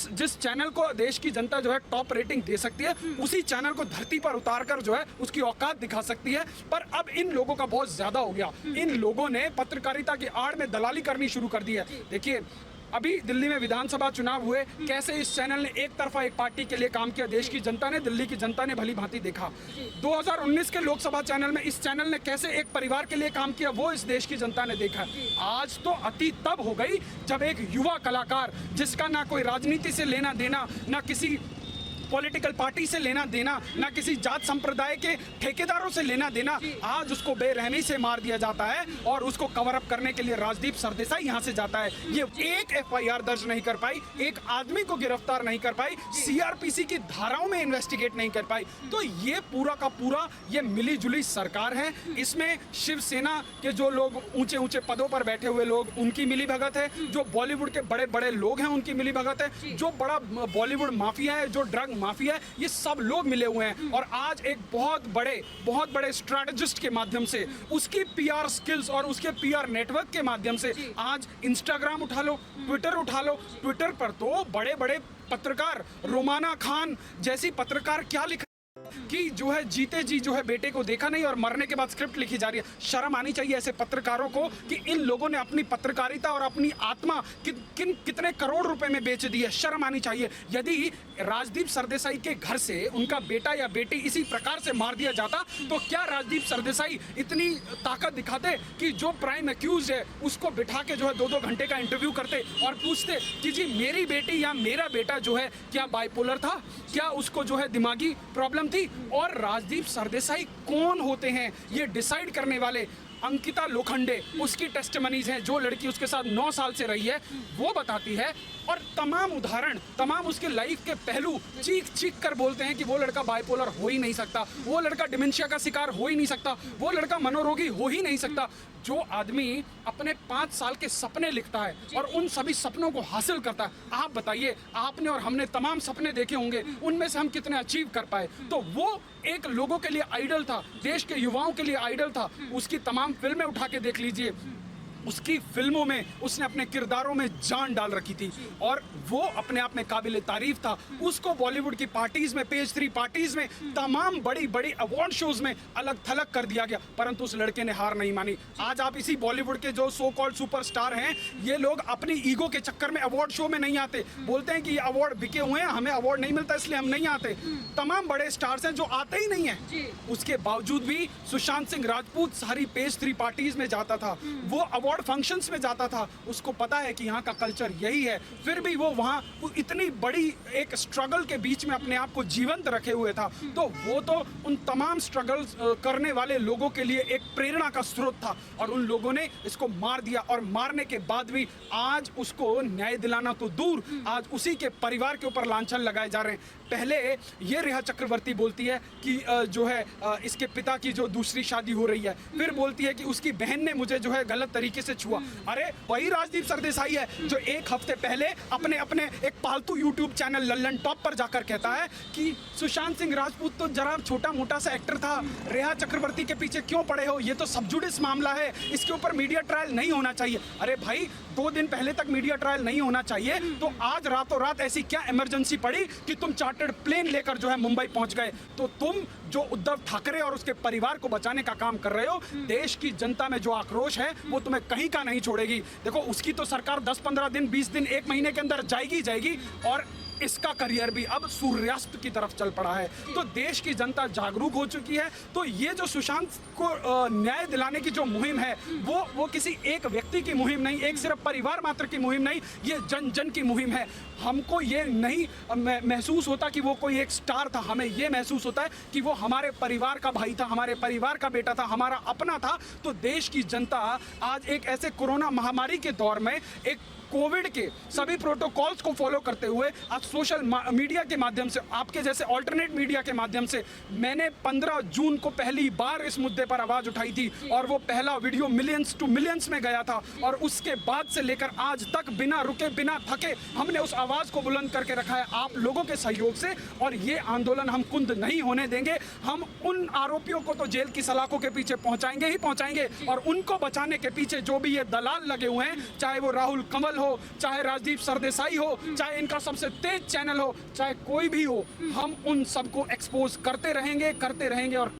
जिस चैनल को देश की जनता जो है टॉप रेटिंग दे सकती है, उसी चैनल को धरती पर उतारकर जो है उसकी औकात दिखा सकती है। पर अब इन लोगों का बहुत ज्यादा हो गया। इन लोगों ने पत्रकारिता की आड़ में दलाली करनी शुरू कर दी है। देखिए, अभी दिल्ली में विधानसभा चुनाव हुए, कैसे इस चैनल ने एक तरफा एक पार्टी के लिए काम किया। देश की जनता ने, दिल्ली की जनता ने भली भांति देखा। 2019 के लोकसभा चैनल में इस चैनल ने कैसे एक परिवार के लिए काम किया, वो इस देश की जनता ने देखा। आज तो अति तब हो गई जब एक युवा कलाकार, जिसका ना कोई राजनीति से लेना देना, ना किसी पॉलिटिकल पार्टी से लेना देना, ना किसी जात संप्रदाय के ठेकेदारों से लेना देना, आज उसको बेरहमी से मार दिया जाता है और उसको कवर अप करने के लिए राजदीप सरदेसाई यहाँ से जाता है। ये एक FIR दर्ज नहीं कर पाई, एक आदमी को गिरफ्तार नहीं कर पाई, CRPC की धाराओं में इन्वेस्टिगेट नहीं कर पाई। तो ये पूरा का पूरा ये मिली जुली सरकार है। इसमें शिवसेना के जो लोग ऊंचे ऊंचे पदों पर बैठे हुए लोग, उनकी मिली भगत है। जो बॉलीवुड के बड़े बड़े लोग हैं, उनकी मिली भगत है। जो बड़ा बॉलीवुड माफिया है, जो ड्रग माफिया है, ये सब लोग मिले हुए हैं। और आज एक बहुत बड़े स्ट्रैटेजिस्ट के माध्यम से, उसकी PR स्किल्स और उसके PR नेटवर्क के माध्यम से, आज इंस्टाग्राम उठा लो, ट्विटर उठा लो। ट्विटर पर तो बड़े बड़े पत्रकार, रोमाना खान जैसी पत्रकार क्या लिख कि जो है जीते जी जो है बेटे को देखा नहीं और मरने के बाद स्क्रिप्ट लिखी जा रही है। शर्म आनी चाहिए ऐसे पत्रकारों को कि इन लोगों ने अपनी पत्रकारिता और अपनी आत्मा कितने करोड़ रुपए में बेच दी है। शर्म आनी चाहिए। यदि राजदीप सरदेसाई के घर से उनका बेटा या बेटी इसी प्रकार से मार दिया जाता, तो क्या राजदीप सरदेसाई इतनी ताकत दिखाते कि जो प्राइम एक्यूज है उसको बिठा के जो है 2-2 घंटे का इंटरव्यू करते और पूछते कि जी मेरी बेटी या मेरा बेटा जो है क्या बाइपोलर था, क्या उसको जो है दिमागी प्रॉब्लम थी। और राजदीप सरदेसाई कौन होते हैं ये डिसाइड करने वाले? अंकिता लोखंडे, उसकी टेस्टिमनीज हैं। जो लड़की उसके साथ 9 साल से रही है वो बताती है, और तमाम उदाहरण, तमाम उसके लाइफ के पहलू चीख चीख कर बोलते हैं कि वो लड़का बाइपोलर हो ही नहीं सकता, वो लड़का डिमेंशिया का शिकार हो ही नहीं सकता, वो लड़का मनोरोगी हो ही नहीं सकता। जो आदमी अपने 5 साल के सपने लिखता है और उन सभी सपनों को हासिल करता है, आप बताइए, आपने और हमने तमाम सपने देखे होंगे, उनमें से हम कितने अचीव कर पाए? तो वो एक लोगों के लिए आइडल था, देश के युवाओं के लिए आइडल था। उसकी तमाम फिल्में उठा के देख लीजिए, उसकी फिल्मों में उसने अपने किरदारों में जान डाल रखी थी और वो अपने आप में काबिल तारीफ था। उसको बॉलीवुड की पार्टीज में, पेज 3 पार्टीज में, तमाम बड़ी बड़ी अवार्ड शोज में अलग थलग कर दिया गया, परंतु उस लड़के ने हार नहीं मानी। आज आप इसी बॉलीवुड के जो सो कॉल्ड सुपरस्टार हैं, ये लोग अपनी ईगो के चक्कर में अवार्ड शो में नहीं आते, बोलते हैं कि ये अवार्ड बिके हुए हैं, हमें अवार्ड नहीं मिलता इसलिए हम नहीं आते। तमाम बड़े स्टार्स हैं जो आते ही नहीं है। उसके बावजूद भी सुशांत सिंह राजपूत सारी पेज 3 पार्टीज में जाता था, वो अवार्ड फंक्शंस में जाता था। उसको पता है कि यहाँ का कल्चर यही है, फिर भी वो वहाँ इतनी बड़ी एक स्ट्रगल के बीच में अपने आप को जीवंत रखे हुए था। तो वो तो उन तमाम स्ट्रगल्स करने वाले लोगों के लिए एक प्रेरणा का स्रोत था, और उन लोगों ने इसको मार दिया। और मारने के बाद भी आज उसको न्याय दिलाना तो दूर, आज उसी के परिवार के ऊपर लांछन लगाए जा रहे हैं। पहले ये रेखा चक्रवर्ती बोलती है कि जो है इसके पिता की जो दूसरी शादी हो रही है, फिर बोलती है कि उसकी बहन ने मुझे जो है गलत तरीके से छुआ। अरे वही राजदीप सरदेसाई है जो एक हफ्ते पहले अपने एक पालतू यूट्यूब चैनल लल्लन टॉप पर जाकर कहता है कि सुशांत सिंह राजपूत तो जरा छोटा मोटा सा एक्टर था, रेखा चक्रवर्ती के पीछे क्यों पड़े हो, ये तो सबजुडिस मामला है, इसके ऊपर मीडिया ट्रायल नहीं होना चाहिए। अरे भाई, 2 दिन पहले तक मीडिया ट्रायल नहीं होना चाहिए, तो आज रातों रात ऐसी क्या इमरजेंसी पड़ी कि तुम चार्टर्ड प्लेन लेकर जो है मुंबई पहुंच गए? तो तुम जो उद्धव ठाकरे और उसके परिवार को बचाने का काम कर रहे हो, देश की जनता में जो आक्रोश है वो तुम्हें कहीं का नहीं छोड़ेगी। देखो, उसकी तो सरकार 10-15 दिन, 20 दिन, 1 महीने के अंदर जाएगी और इसका करियर भी अब सूर्यास्त की तरफ चल पड़ा है। तो देश की जनता जागरूक हो चुकी है। तो ये जो सुशांत को न्याय दिलाने की जो मुहिम है, वो किसी एक व्यक्ति की मुहिम नहीं, एक सिर्फ परिवार मात्र की मुहिम नहीं, ये जन जन की मुहिम है। हमको ये नहीं महसूस होता कि वो कोई एक स्टार था, हमें ये महसूस होता है कि वो हमारे परिवार का भाई था, हमारे परिवार का बेटा था, हमारा अपना था। तो देश की जनता आज एक ऐसे कोरोना महामारी के दौर में एक कोविड के सभी प्रोटोकॉल्स को फॉलो करते हुए आज सोशल मीडिया के माध्यम से, आपके जैसे ऑल्टरनेट मीडिया के माध्यम से, मैंने 15 जून को पहली बार इस मुद्दे पर आवाज उठाई थी और वो पहला वीडियो मिलियंस टू मिलियंस में गया था। और उसके बाद से लेकर आज तक बिना रुके बिना थके हमने उस आवाज को बुलंद करके रखा है आप लोगों के सहयोग से, और ये आंदोलन हम कुंद नहीं होने देंगे। हम उन आरोपियों को तो जेल की सलाखों के पीछे पहुंचाएंगे ही पहुंचाएंगे, और उनको बचाने के पीछे जो भी ये दलाल लगे हुए हैं, चाहे वो राहुल कंवल हो, चाहे राजदीप सरदेसाई हो, चाहे इनका सबसे तेज चैनल हो, चाहे कोई भी हो, हम उन सबको एक्सपोज करते रहेंगे और